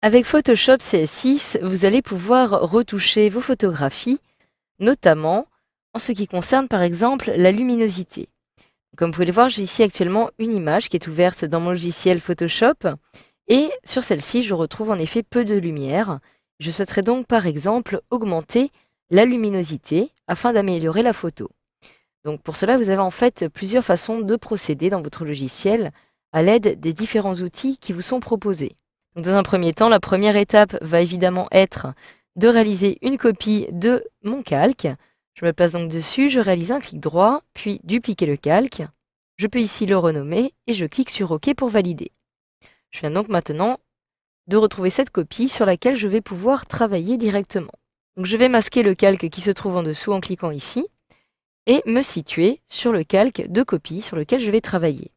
Avec Photoshop CS6, vous allez pouvoir retoucher vos photographies, notamment en ce qui concerne par exemple la luminosité. Comme vous pouvez le voir, j'ai ici actuellement une image qui est ouverte dans mon logiciel Photoshop et sur celle-ci, je retrouve en effet peu de lumière. Je souhaiterais donc par exemple augmenter la luminosité afin d'améliorer la photo. Donc pour cela, vous avez en fait plusieurs façons de procéder dans votre logiciel à l'aide des différents outils qui vous sont proposés. Donc dans un premier temps, la première étape va évidemment être de réaliser une copie de mon calque. Je me place donc dessus, je réalise un clic droit, puis dupliquer le calque. Je peux ici le renommer et je clique sur OK pour valider. Je viens donc maintenant de retrouver cette copie sur laquelle je vais pouvoir travailler directement. Donc je vais masquer le calque qui se trouve en dessous en cliquant ici et me situer sur le calque de copie sur lequel je vais travailler.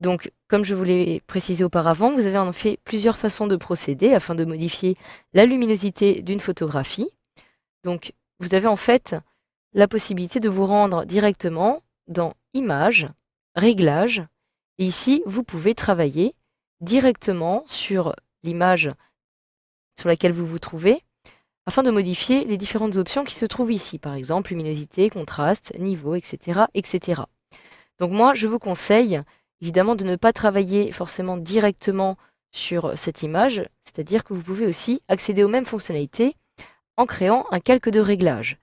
Donc, comme je vous l'ai précisé auparavant, vous avez en fait plusieurs façons de procéder afin de modifier la luminosité d'une photographie. Donc, vous avez en fait la possibilité de vous rendre directement dans Images, Réglages, et ici, vous pouvez travailler directement sur l'image sur laquelle vous vous trouvez afin de modifier les différentes options qui se trouvent ici, par exemple luminosité, contraste, niveau, etc., etc. Donc moi, je vous conseille évidemment de ne pas travailler forcément directement sur cette image, c'est-à-dire que vous pouvez aussi accéder aux mêmes fonctionnalités en créant un calque de réglage.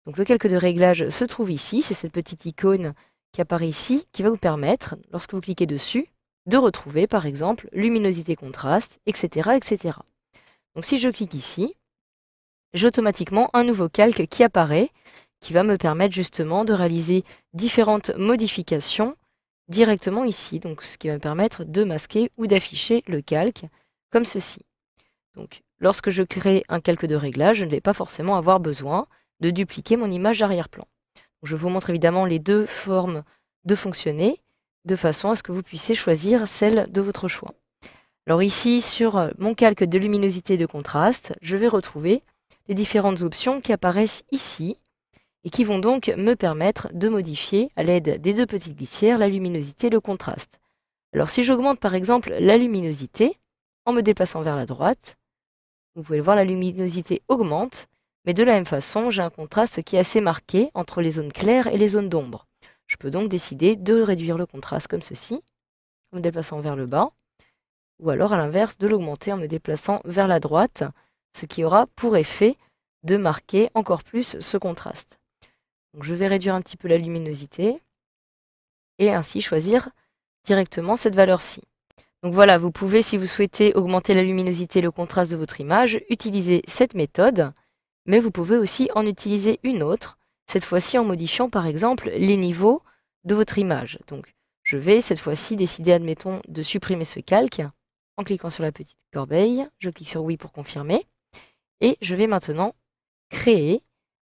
Donc le calque de réglage se trouve ici, c'est cette petite icône qui apparaît ici, qui va vous permettre, lorsque vous cliquez dessus, de retrouver par exemple luminosité, contraste, etc., etc. Donc si je clique ici, j'ai automatiquement un nouveau calque qui apparaît, qui va me permettre justement de réaliser différentes modifications directement ici, donc ce qui va me permettre de masquer ou d'afficher le calque comme ceci. Donc lorsque je crée un calque de réglage, je ne vais pas forcément avoir besoin de dupliquer mon image d'arrière-plan. Je vous montre évidemment les deux formes de fonctionner, de façon à ce que vous puissiez choisir celle de votre choix. Alors ici, sur mon calque de luminosité et de contraste, je vais retrouver les différentes options qui apparaissent ici et qui vont donc me permettre de modifier, à l'aide des deux petites glissières, la luminosité et le contraste. Alors si j'augmente par exemple la luminosité, en me déplaçant vers la droite, vous pouvez le voir, la luminosité augmente, mais de la même façon, j'ai un contraste qui est assez marqué entre les zones claires et les zones d'ombre. Je peux donc décider de réduire le contraste comme ceci, en me déplaçant vers le bas, ou alors à l'inverse, de l'augmenter en me déplaçant vers la droite, ce qui aura pour effet de marquer encore plus ce contraste. Donc je vais réduire un petit peu la luminosité et ainsi choisir directement cette valeur-ci. Donc voilà, vous pouvez, si vous souhaitez augmenter la luminosité et le contraste de votre image, utiliser cette méthode, mais vous pouvez aussi en utiliser une autre, cette fois-ci en modifiant par exemple les niveaux de votre image. Donc je vais cette fois-ci décider, admettons, de supprimer ce calque en cliquant sur la petite corbeille. Je clique sur oui pour confirmer et je vais maintenant créer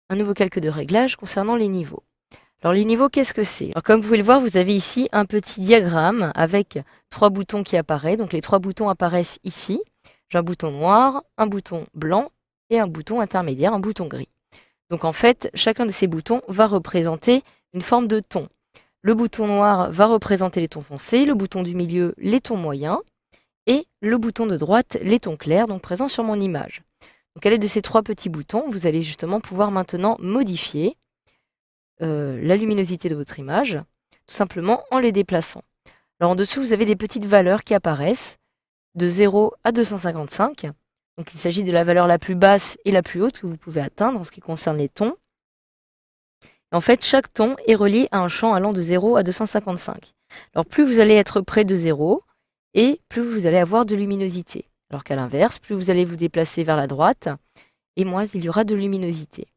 un nouveau calque de réglage concernant les niveaux. Alors les niveaux, qu'est-ce que c'est? Alors comme vous pouvez le voir, vous avez ici un petit diagramme avec 3 boutons qui apparaissent. Donc les 3 boutons apparaissent ici. J'ai un bouton noir, un bouton blanc et un bouton intermédiaire, un bouton gris. Donc en fait, chacun de ces boutons va représenter une forme de ton. Le bouton noir va représenter les tons foncés, le bouton du milieu les tons moyens et le bouton de droite les tons clairs, donc présents sur mon image. Donc à l'aide de ces 3 petits boutons, vous allez justement pouvoir maintenant modifier la luminosité de votre image, tout simplement en les déplaçant. Alors en dessous, vous avez des petites valeurs qui apparaissent de 0 à 255. Donc il s'agit de la valeur la plus basse et la plus haute que vous pouvez atteindre en ce qui concerne les tons. Et en fait, chaque ton est relié à un champ allant de 0 à 255. Alors plus vous allez être près de 0, et plus vous allez avoir de luminosité. Alors qu'à l'inverse, plus vous allez vous déplacer vers la droite, et moins il y aura de luminosité.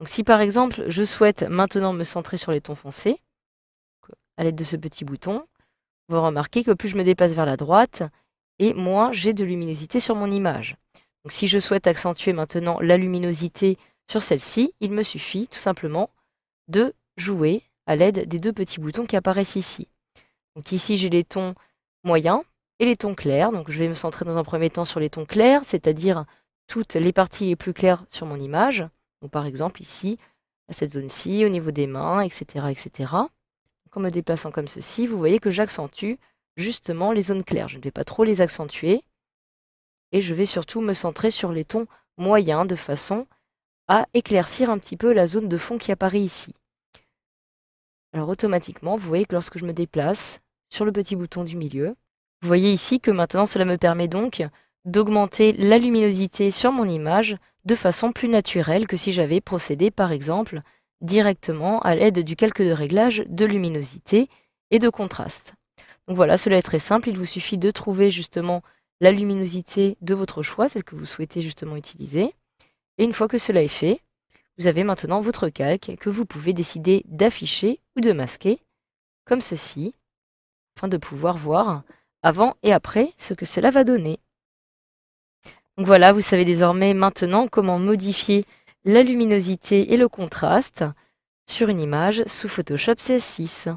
Donc si par exemple, je souhaite maintenant me centrer sur les tons foncés, à l'aide de ce petit bouton, vous remarquez que plus je me déplace vers la droite, et moins j'ai de luminosité sur mon image. Donc si je souhaite accentuer maintenant la luminosité sur celle-ci, il me suffit tout simplement de jouer à l'aide des deux petits boutons qui apparaissent ici. Donc ici, j'ai les tons moyens et les tons clairs. Donc je vais me centrer dans un premier temps sur les tons clairs, c'est-à-dire toutes les parties les plus claires sur mon image. Donc par exemple ici, à cette zone-ci, au niveau des mains, etc., etc. Donc en me déplaçant comme ceci, vous voyez que j'accentue justement les zones claires. Je ne vais pas trop les accentuer. Et je vais surtout me centrer sur les tons moyens de façon à éclaircir un petit peu la zone de fond qui apparaît ici. Alors automatiquement, vous voyez que lorsque je me déplace sur le petit bouton du milieu, vous voyez ici que maintenant cela me permet donc d'augmenter la luminosité sur mon image de façon plus naturelle que si j'avais procédé par exemple directement à l'aide du calque de réglage de luminosité et de contraste. Donc voilà, cela est très simple, il vous suffit de trouver justement la luminosité de votre choix, celle que vous souhaitez justement utiliser. Et une fois que cela est fait, vous avez maintenant votre calque que vous pouvez décider d'afficher ou de masquer, comme ceci, afin de pouvoir voir avant et après ce que cela va donner. Donc voilà, vous savez désormais maintenant comment modifier la luminosité et le contraste sur une image sous Photoshop CS6.